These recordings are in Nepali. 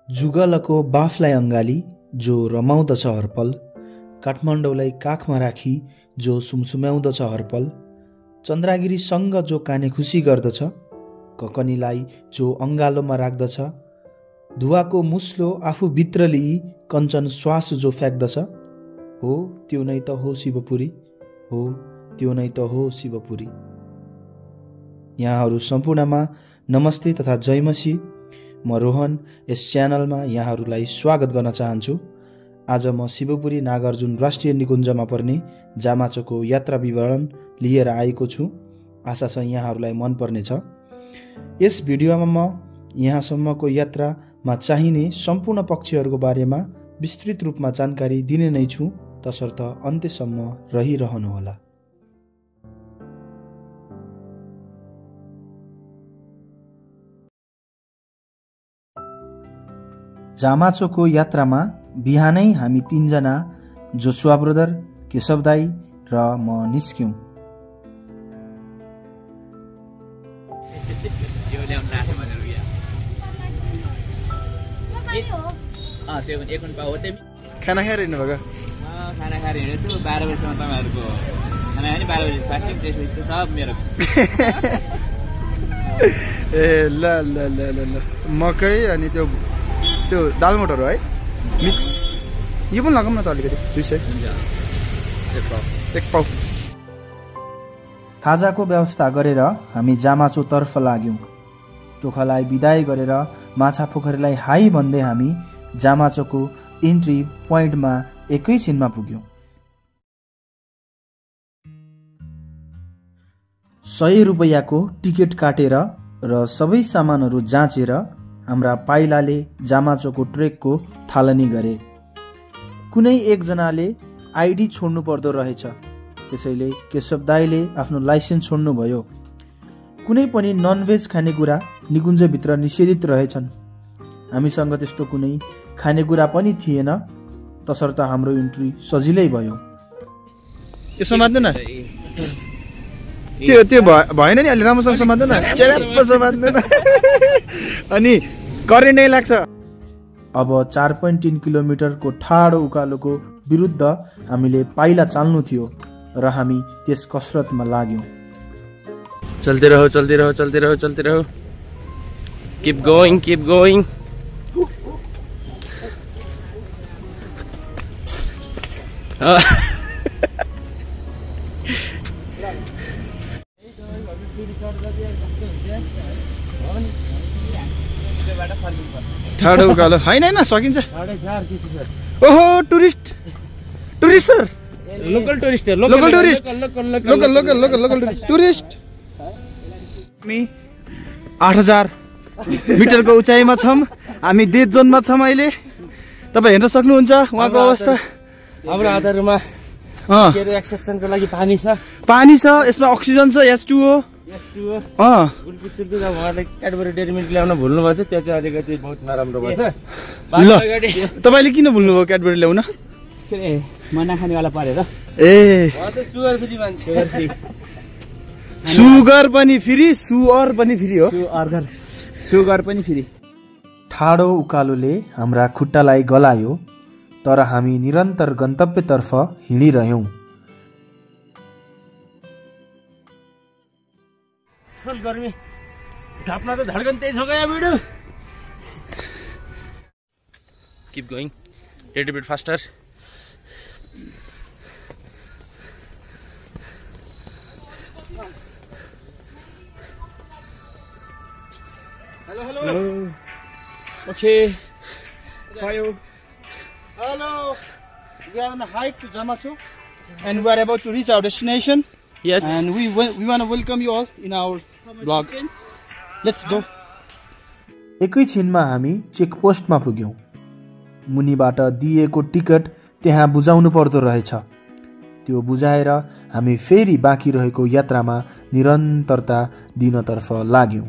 जुगलको बाफलाई अङ्गाली जो रमाउँदछ हरपल, काठमाडौँलाई काखमा राखी जो सुमसुम्याउँदछ हरपल, चन्द्रागिरीसँग जो काने खुसी गर्दछ, ककनीलाई जो अङ्गालोमा राख्दछ, धुवाको मुस्लो आफूभित्र लिई कञ्चन श्वास जो फ्याँक्दछ, हो त्यो नै त हो शिवपुरी, हो त्यो नै त हो शिवपुरी। यहाँहरू सम्पूर्णमा नमस्ते तथा जयमसी। म रोहन यस च्यानलमा यहाँहरूलाई स्वागत गर्न चाहन्छु। आज म शिवपुरी नागार्जुन राष्ट्रिय निकुञ्जमा पर्ने जामाचोको यात्रा विवरण लिएर आएको छु। आशा छ यहाँहरूलाई मन पर्नेछ। यस भिडियोमा म यहाँसम्मको यात्रामा चाहिने सम्पूर्ण पक्षहरूको बारेमा विस्तृत रूपमा जानकारी दिने नै छु, तसर्थ अन्त्यसम्म रहिरहनुहोला। जामाचोको यात्रामा बिहानै हामी तीनजना जोसुवा ब्रदर, केशव दाई र म निस्क्यौं। खाना खाएर हिँड्नु भएको? खाना खाएर हिँडेछु 12 बजीसम्म तपाईँहरूको खाना खाने 12 बजी फास्टिङ, त्यसपछि त सब मेरो ए ल ल ल ल ल मकै अनि त्यो दाल मोटर है मिक्स। यो पनि लगाऊँ न त अलिकति 200 एक पाउ। खाजाको व्यवस्था गरेर हामी जामाचोतर्फ लाग्यौं। टोखालाई बिदाई गरेर माछा पोखरीलाई हाई भन्दै हामी जामाचोको इन्ट्री पोइन्टमा एकैछिनमा पुग्यौं। 100 रुपैयाँको टिकट काटेर र सबै सामानहरू जाँचेर हाम्रा पाइलाले जामाचोको ट्रेकको थालनी गरे। कुनै एकजनाले आइडी छोड्नु पर्दो रहेछ, त्यसैले केशव दाईले आफ्नो लाइसेन्स छोड्नुभयो। कुनै पनि ननभेज खानेकुरा निकुञ्जभित्र निषेधित रहेछन्। हामीसँग त्यस्तो कुनै खानेकुरा पनि थिएन, तसर्थ हाम्रो इन्ट्री सजिलै भयो। यो समात्नु न, त्यो भएन नि, अलि राम्रोसँग समात्नु न, चेराप्प समात्नु न। अनि करेन्ट नै लाग्छ। अब 4.3 किलोमिटरको ठाडो उकालोको विरुद्ध हामीले पाइला चाल्नु थियो र हामी त्यस कसरतमा लाग्यौं। चल्दै रहो चल्दै रहो चल्दै रहो चल्दै रहो, कीप गोइङ कीप गोइङ। ठाडो उकालो होइन होइन सकिन्छ। ओहो tourist sir, local tourist tourist. हामी 8000 मिटरको उचाइमा छौँ। हामी डेड जोनमा छौँ अहिले। तपाईँ हेर्न सक्नुहुन्छ उहाँको अवस्था। हाम्रो आधारमा एक्सेप्सनको लागि पानी छ, यसमा अक्सिजन छ, H2O। क्याडबरी डेरी मिल्क ल्याउन भुल्नु भएछ, त्यो चाहिँ अलिकति बहुत नराम्रो भएछ। ल तपाईँले किन भुल्नुभयो क्याडबरी ल्याउन? म नखानेवाला परेर। ए सुगर पनि फ्री, सुअर पनि फ्री हो, सुगर पनि फ्री। ठाडो उकालोले हाम्रा खुट्टालाई गलायो, तर हामी निरन्तर गन्तव्यतर्फ हिँडिरह्यौं। गर्मी ढाप्न त धड्कन त्यही छ गया video. Keep going little bit faster. Hello okay Hello, we are on a hike to Jamacho and we are about to reach our destination. Yes. And we want to welcome you all in our vlog. Let's go. एकैछिनमा हामी चेकपोस्टमा पुग्यौं। मुनिबाट दिएको टिकट त्यहाँ बुझाउनु पर्दो रहेछ। त्यो बुझाएर हामी फेरि बाँकी रहेको यात्रामा निरन्तरता दिनतर्फ लाग्यौं।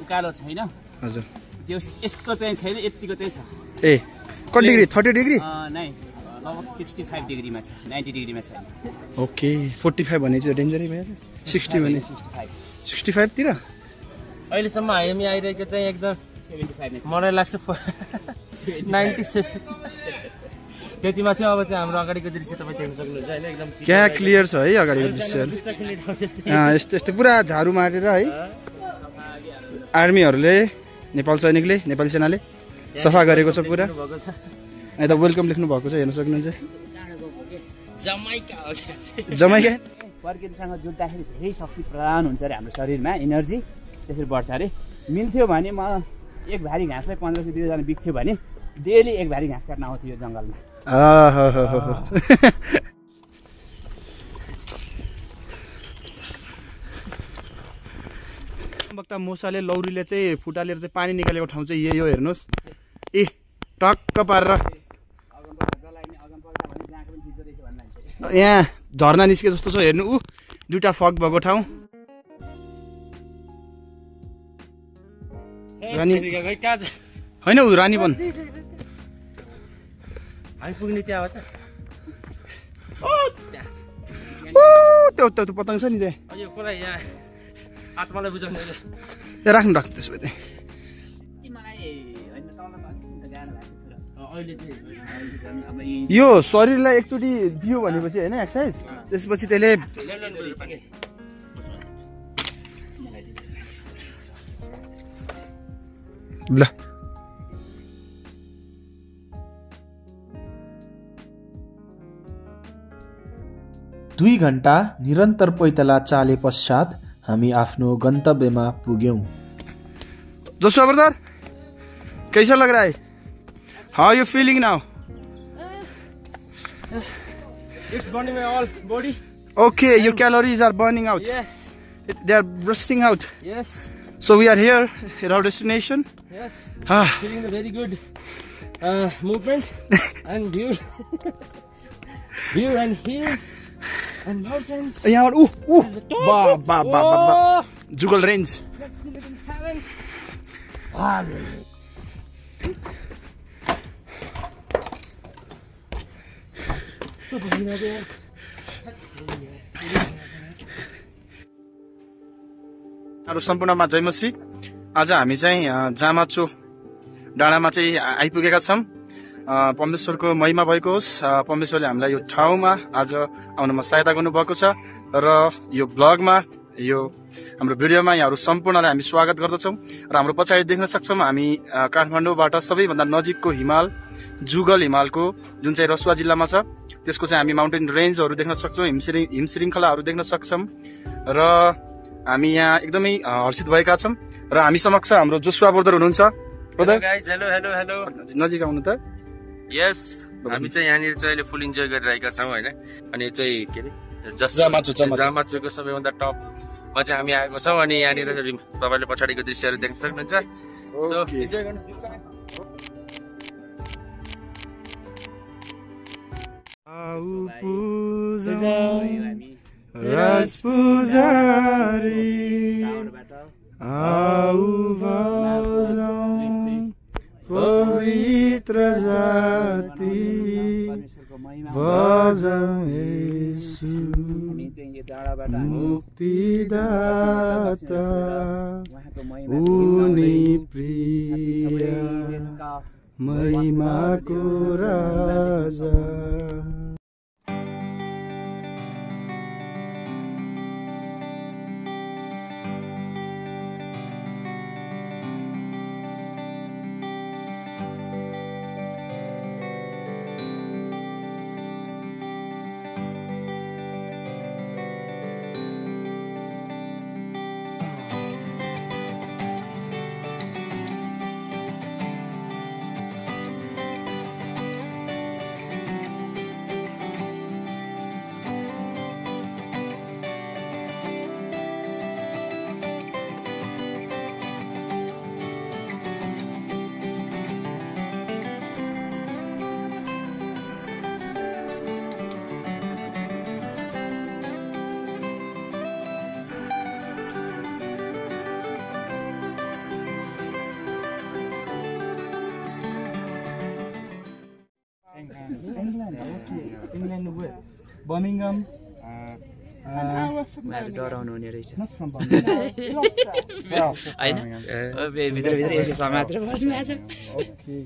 उकालो छैन हजुर, यस्तो चाहिँ छैन, यतिको चाहिँ छ। ए कति डिग्री? 30 डिग्री? नै लगभग 65 डिग्रीमा छ, 90 डिग्रीमा छैन। ओके 45 भने चाहिँ डेन्जरै भयो। 60 भने 65 65 तिर अहिलेसम्म हामी आइरहेको चाहिँ एकदम 75 मलाई लाग्छ 97 त्यतिमा थियो। अब चाहिँ हाम्रो अगाडिको दृश्य तपाईँ देख्न सक्नुहुन्छ होइन, एकदम क्या क्लियर छ है अगाडिको दृश्यहरू। यस्तै पुरा झाडु मारेर है आर्मीहरूले नेपाल सैनिकले नेपाली सेनाले सफा गरेको छ पुरा। यता वेलकम लेख्नु भएको छ हेर्न सक्नुहुन्छ। जमाइका प्रकृतिसँग जुट्दाखेरि धेरै शक्ति प्रदान हुन्छ अरे हाम्रो शरीरमा, एनर्जी त्यसरी बढ्छ अरे। मिल्थ्यो भने म एक भारी घाँसलाई 1500 दिनजना बिक्थ्यो भने डेली एक भारी घाँस काट्न आउँथ्यो यो जङ्गलमा। वक्ता मोसाले लौरीले चाहिँ फुटालेर चाहिँ पानी निकालेको ठाउँ चाहिँ यो हेर्नुहोस्। ए टक्क पारेर यहाँ झर्ना निस्के जस्तो छ हेर्नु। ऊ दुईटा फक भएको ठाउँ। रानी होइन ऊ रानी वन आइपुग्ने त्यहाँ हो त। त्यो पतङ छ नि त्यहाँ। यो कुरा यहाँ आत्मालाई बुझाउने राख्नु त्यसो भए यो शरीरलाई एकचोटि दियो भनेपछि होइन एक्सर्साइज, त्यसपछि त्यसले ल 2 घण्टा निरन्तर पैदल चाले पश्चात हामी आफ्नो गन्तव्यमा पुग्यौं। जोशुआ ब्रदर कैसा लग रहा है? How you feeling now? It's burning my all body. Okay, your calories are burning out. Yes. They are bursting out. Yes. So we are here at our destination. Yes. Ah. Feeling a very good movement and view. View and hills and mountains. यहाँ बा जुगल रेंज। सम्पूर्णमा जयमसी। आज हामी चाहिँ जामाचो डाँडामा चाहिँ आइपुगेका छौँ। परमेश्वरको महिमा भएको होस्। परमेश्वरले हामीलाई यो ठाउँमा आज आउनमा सहायता गर्नुभएको छ र यो ब्लगमा यो हाम्रो भिडियोमा यहाँहरू सम्पूर्णलाई हामी स्वागत गर्दछौँ। र हाम्रो पछाडि देख्न सक्छौँ हामी काठमाडौँबाट सबैभन्दा नजिकको हिमाल जुगल हिमालको जुन चाहिँ रसुवा जिल्लामा छ त्यसको चाहिँ हामी माउन्टेन रेन्जहरू देख्न सक्छौँ, हिमश्रृङ्खलाहरू देख्न सक्छौँ र हामी यहाँ एकदमै हर्षित भएका छौँ। र हामी समक्ष हाम्रो जोशुआ ब्रदर हुनुहुन्छ। Hello guys, hello hello hello. नजिक आउनु त। यस, हामी चाहिँ यहाँनिर चाहिँ अहिले फुल इन्जोय गरिरहेका छौँ होइन। अनि चाहिँ के अरे जामाचोको सबैभन्दा टपमा चाहिँ हामी आएको छौँ। अनि यहाँनिर तपाईँले पछाडिको दृश्यहरू देख्न सक्नुहुन्छ। सो इन्जोय गर्नु। पवित्र जाति भजौं येशू मुक्तिदाता उनी प्रिय महिमाको राजा। Birmingham, डराउनु हुने रहेछ Not from Bangladesh. Gloucester. होइन भित्र यसो समात्र बस्नु भएको छ Okay.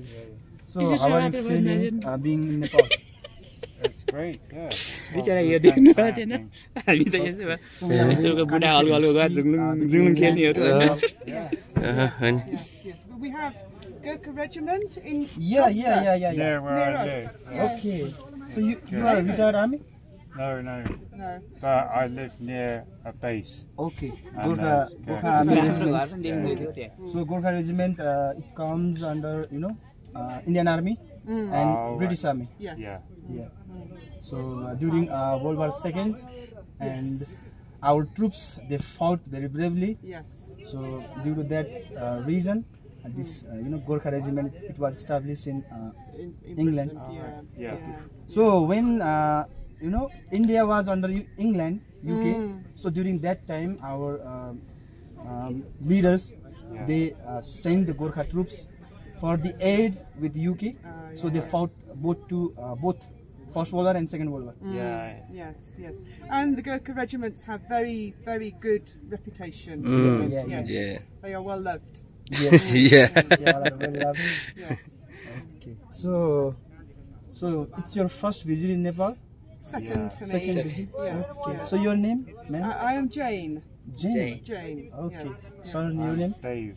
So how are you feeling being in Nepal? It's great, yeah. बिचरा यो देख्नु भएको थिएन हामी त यसो यस्तो बुढा हल्को हल्को गएर जुङलुङ खेल्नेहरू होइन होइन Yes. But we have Gurkha Regiment in Yeah. near Gloucester. us. Yeah. Okay. So you are a retired army? No. But I live near a base. Okay. And Gorkha Gurkha Army हाम्रो Regiment. घर पनि देख्नु थियो त्यहाँ So Gorkha Regiment, it comes under Indian Army and Oh, British right. Army. Yes. Yeah. So during World War II, and our troops they fought very bravely. Yes. So due to that reason, this Gorkha Regiment it was established in In England. Britain, Yeah. So when India was under England, UK. So during that time, our leaders they sent the Gorkha troops for the aid with UK. So they fought both First World War and Second World War. Yeah. Yes. And the Gurkha regiments have very, very good reputation. Yeah. Yeah. They are well loved. Yes. Yeah. Very lovely. Yes. Okay. So it's your first visit in Nepal? Second for me. Second visit? Yes. Okay. yes. So your name, ma'am? I am Jane. Jane. Jane. Okay. Yes. Son, your name? Dave.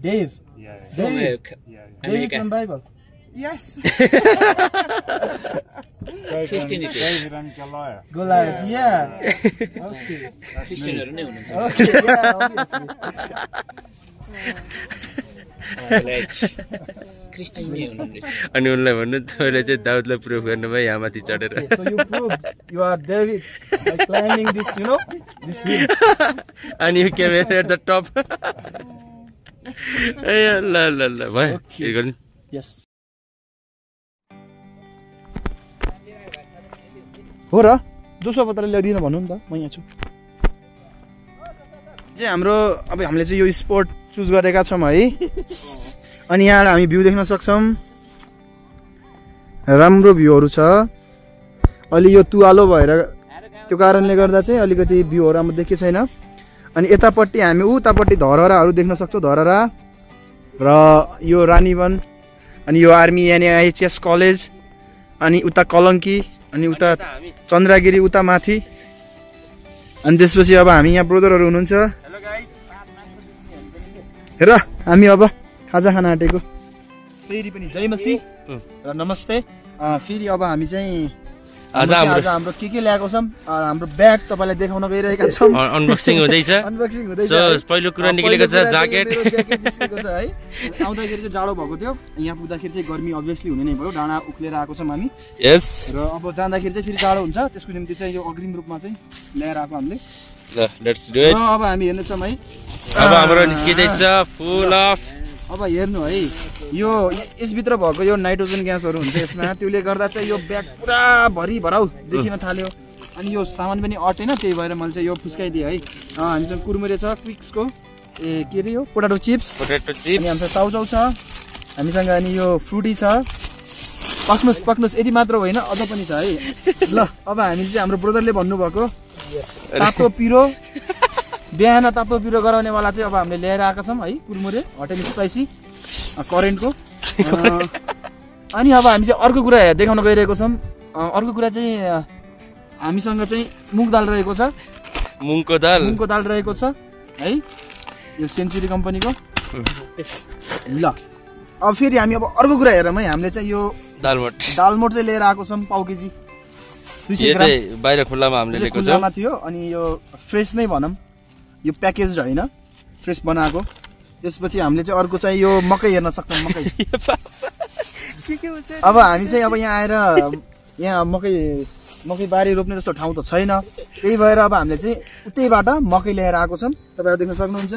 Dave. Yeah. David. Yeah. David from Bible. Yes. Christianity. David and Goliath. Goliath. Yeah. Okay. क्रिस्चियनहरू नै हुनुहुन्छ Okay. Yeah. Obviously. क्रिस्चियन नै हुनुहुन्छ अनि उनलाई भन्नु तपाईँले चाहिँ दाउदलाई प्रुभ गर्नुभयो यहाँ माथि चढेर Okay, so you proved you are David by climbing this hill. अनि यो क्यामेरा एट द टप ए ल ल ल भयो के गर्नु Yes. हो र दोस्रो पत्र ल्याइदिनु भन्नु नि त म यहाँ छु चाहिँ हाम्रो अब हामीले चाहिँ यो स्पोर्ट चुज गरेका छौँ है अनि यहाँ हामी भ्यू देख्न सक्छौँ राम्रो भ्यूहरू छ अलि यो तुवालो भएर त्यो कारणले गर्दा चाहिँ अलिकति भ्यूहरू राम्रो देखिएको छैन अनि यतापट्टि हामी उतापट्टि धरहराहरू देख्न सक्छौँ धरहरा र यो रानीवन अनि यो आर्मी यानि आइएचएस कलेज अनि उता कलङ्की अनि उता चन्द्रगिरी उता माथि अनि त्यसपछि अब हामी यहाँ ब्रोदरहरू हुनुहुन्छ र हामी अब खाजा खान आँटेको फेरि पनि जय मसी र नमस्ते फेरि अब हामी चाहिँ आज हाम्रो के ल्याएको छौँ हाम्रो ब्याग तपाईँलाई देखाउन गइरहेका छौँ अनबक्सिङ हुँदैछ अनबक्सिङ हुँदैछ सो पहिलो कुरा निक्लेको छ ज्याकेट निस्केको छ है आउँदाखेरि चाहिँ जाडो भएको थियो यहाँ पुग्दाखेरि चाहिँ गर्मी अभियसली हुने नै भयो डाँडा उक्लेर आएको छौँ हामी यस र अब जाँदाखेरि चाहिँ फेरि जाडो हुन्छ त्यसको निम्ति चाहिँ यो अग्रिम रूपमा चाहिँ ल्याएर आएको हामीले ल लेट्स डु र इट अब हामी हेर्नेछौँ है अब हाम्रो निस्किदैछ फुल अफ अब हेर्नु है यो यसभित्र भएको यो नाइट्रोजन ग्यासहरू हुन्छ यसमा त्यसले गर्दा चाहिँ यो ब्याग पुरा भरि भराउ देखिन थाल्यो अनि यो सामान पनि अटेन त्यही भएर मैले चाहिँ यो फुस्काइदिएँ है हामीसँग कुरमुरे छ क्विक्सको के अरे यो पोटाटो चिप्स अनि हामीसँग चाउचाउ छ हामीसँग अनि यो फ्रुटी छ पक्नुहोस् यति मात्र होइन अझ पनि छ है ल अब हामी चाहिँ हाम्रो ब्रदरले भन्नुभएको तातो पिरो बिहान तातो पिरो गराउनेवाला चाहिँ अब हामीले ल्याएर आएका छौँ है कुरमुरे हट एन्ड स्पाइसी करेन्टको अनि अब हामी चाहिँ अर्को कुरा देखाउन गइरहेको छौँ अर्को कुरा चाहिँ हामीसँग चाहिँ मुग दाल रहेको छ मुङको दाल रहेको छ है यो सेन्चुरी कम्पनीको ल अब फेरि हामी अब अर्को कुरा हेरौँ है हामीले चाहिँ यो दालमोट चाहिँ लिएर आएको छौँ पाउ केजी बाहिर खुल्लामा हामीले लिएको छ थियो अनि यो फ्रेस नै भनौँ यो प्याकेज होइन फ्रेस बनाएको त्यसपछि हामीले चाहिँ अर्को चाहिँ यो मकै हेर्न सक्छौँ मकै अब हामी चाहिँ अब यहाँ आएर यहाँ मकै बारी रोप्ने जस्तो ठाउँ त छैन त्यही भएर अब हामीले चाहिँ उतैबाट मकै ल्याएर आएको छौँ तपाईँहरू देख्न सक्नुहुन्छ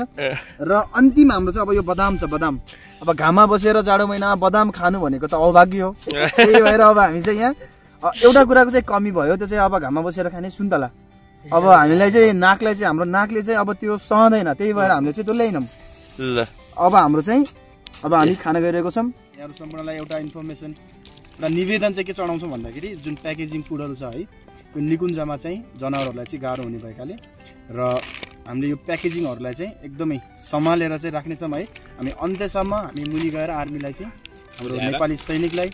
र अन्तिम हाम्रो चाहिँ अब यो बदाम छ बदाम अब घाममा बसेर जाडो महिनामा बदाम खानु भनेको त अभाग्य हो त्यही भएर अब हामी चाहिँ यहाँ एउटा कुराको चाहिँ कमी भयो त्यो चाहिँ अब घाममा बसेर खाने सुन्तला अब हामीलाई चाहिँ नाकलाई चाहिँ हाम्रो नाकले चाहिँ अब त्यो सहँदैन त्यही भएर हामीले चाहिँ त्यो ल्याएनौँ ल अब हाम्रो चाहिँ अब हामी खान गइरहेको छौँ यहाँहरू सम्पूर्णलाई एउटा इन्फर्मेसन र निवेदन चाहिँ के चढाउँछौँ भन्दाखेरि जुन प्याकेजिङ फुडहरू छ है निकुञ्जमा चाहिँ जनावरहरूलाई चाहिँ गाह्रो हुने भएकाले र हामीले यो प्याकेजिङहरूलाई चाहिँ एकदमै सम्हालेर चाहिँ राख्नेछौँ है। हामी अन्त्यसम्म हामी मुनि गएर आर्मीलाई चाहिँ हाम्रो नेपाली सैनिकलाई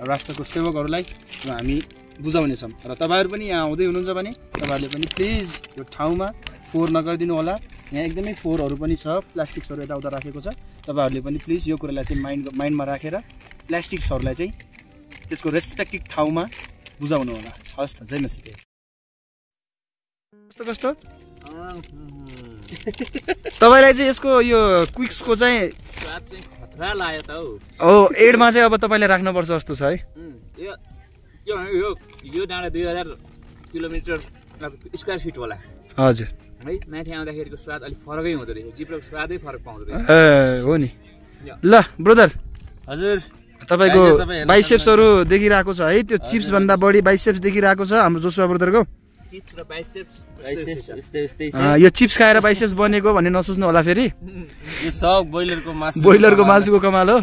राष्ट्रको सेवकहरूलाई हामी बुझाउनेछौँ। र तपाईँहरू पनि यहाँ आउँदै हुनुहुन्छ भने तपाईँहरूले पनि प्लिज यो ठाउँमा फोहोर नगरिदिनु होला। यहाँ एकदमै फोहोरहरू पनि छ, प्लास्टिक्सहरू यताउता राखेको छ। तपाईँहरूले पनि प्लिज यो कुरालाई चाहिँ माइन्डमा राखेर प्लास्टिक्सहरूलाई चाहिँ त्यसको रेस्पेक्टिभ ठाउँमा बुझाउनु होला। हस् त, जय मसी। कस्तो कस्तो तपाईँलाई चाहिँ यसको यो क्विक्सको चाहिँ स्वाद चाहिँ खतरा लाग्यो त हो। एडमा चाहिँ अब तपाईँले राख्नुपर्छ जस्तो छ है। यो डाँडा 2000 किलोमिटर स्क्वायर फिट होला हजुर है। माथि आउँदाखेरिको स्वाद अलिक फरकै हुँदो रहेछ, जिब्रोको स्वादै फरक पाउँदो रहेछ। ए हो नि। ल ब्रदर, हजुर तपाईँको बाइसेप्सहरू देखिरहेको छ है, त्यो चिप्स भन्दा बढी बाइसेप्स देखिरहेको छ हाम्रो जोसुवा ब्रदरको। चिप्स र बाइसेप्स यो चिप्स खाएर बाइसेप्स बनेको भन्ने नसोच्नु होला फेरि। यो सब ब्रोइलरको मासुको कमाल हो।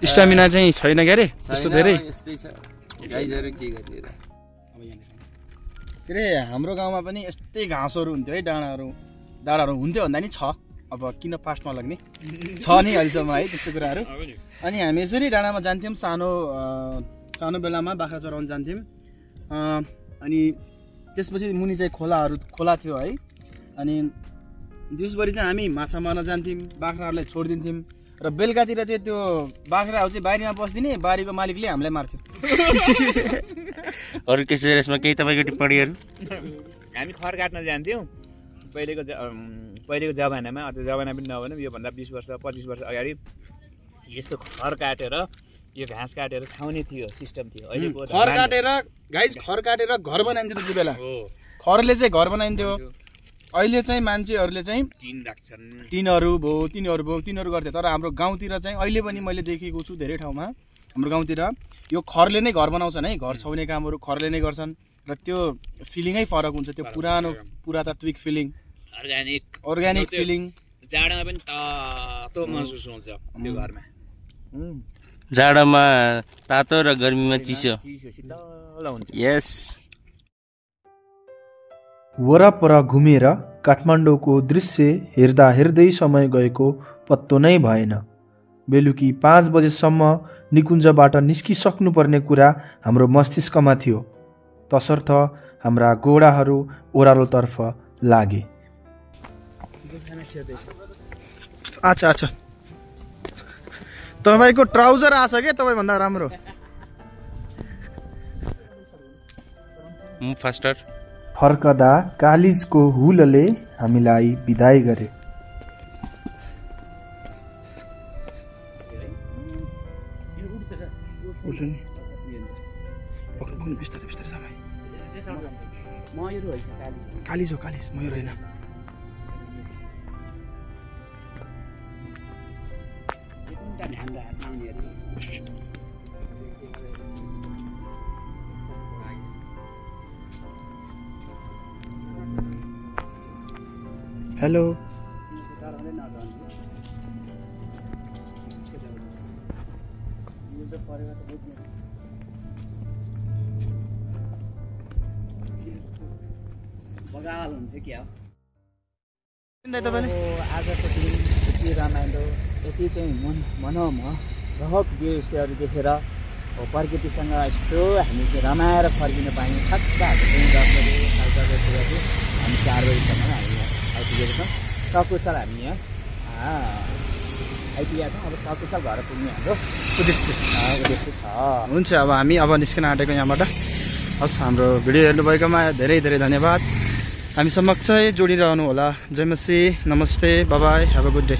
स्टामिना चाहिँ छैन क्यारे त्यस्तो धेरै। के अरे हाम्रो गाउँमा पनि यस्तै घाँसहरू हुन्थ्यो है, डाँडाहरू हुन्थ्यो भन्दा नि छ। अब किन पास्टमा लाग्ने छ नि अहिलेसम्म है त्यस्तो कुराहरू। अनि हामी यसरी डाँडामा जान्थ्यौँ, सानो बेलामा बाख्रा चराउन जान्थ्यौँ। अनि त्यसपछि मुनि चाहिँ खोला थियो है। अनि दिउँसभरि चाहिँ हामी माछा मार्न जान्थ्यौँ, बाख्राहरूलाई छोडिदिन्थ्यौँ र बेलुकातिर चाहिँ त्यो बाख्राहरू चाहिँ बारीमा बस्दिने, बारीको मालिकले हामीलाई मार्थ्यो। अरू केही यसमा केही तपाईँको टिप्पणीहरू? हामी खर काट्न जान्थ्यौँ पहिलेको जमानामा, अझ जमाना पनि नभनौँ, योभन्दा 20 वर्ष 25 वर्ष अगाडि यस्तो खर काटेर यो घाँस काटेर छाउने थियो सिस्टम थियो। अहिलेको खर काटेर घर बनाइन्थ्यो त्यति बेला। खरले चाहिँ घर बनाइन्थ्यो। अहिले चाहिँ मान्छेहरूले चाहिँ टिन राख्छन्, टिनहरू गर्थे। तर हाम्रो गाउँतिर चाहिँ अहिले पनि मैले देखेको छु धेरै ठाउँमा हाम्रो गाउँतिर यो खरले नै घर बनाउँछन् है। घर छाउने कामहरू खरले नै गर्छन् र त्यो फिलिङै फरक हुन्छ। त्यो पुरातात्विक फिलिङ, अर्ग्यानिक फिलिङ। जाडोमा पनि तातो महसुस हुन्छ त्यो घरमा। जाडोमा तातो र गर्मीमा चिसो। यस। वरपर घुमेर काठमाडौँको दृश्य हेर्दा हेर्दै समय गएको पत्तो नै भएन। बेलुकी 5 बजेसम्म निकुञ्जबाट निस्किसक्नुपर्ने कुरा हाम्रो मस्तिष्कमा थियो। तसर्थ हाम्रा घोडाहरू ओह्रालोतर्फ लागे। अच्छा तपाईँको ट्राउजर आछ के तपाईँभन्दा राम्रो? फास्टर। फर्कदा कालिजको हुलले हामीलाई बिदाई गरे। कालिज मयूर होइन। हेलो। बगाल हुन्छ क्या आजको दिन यति रमाइलो, यति चाहिँ मनमोहक दृश्यहरू देखेर प्रकृतिसँग यस्तो हामी चाहिँ रमाएर फर्किन पायौँ। ठक्कहरू पनि गर्थ्यो हामी 4 बजीसम्म हामी यहाँ आइपुगेको छौँ। सकुशल हामी यहाँ आइपुगेका छौँ। अब सकुशल घर पुग्ने हाम्रो उद्देश्य छ। हुन्छ, अब हामी निस्किन आँटेको यहाँबाट। हस्, हाम्रो भिडियो हेर्नुभएकोमा धेरै धेरै धन्यवाद। हामी समक्ष जोडिरहनु होला। जय मसी, नमस्ते, bye bye, have a good day.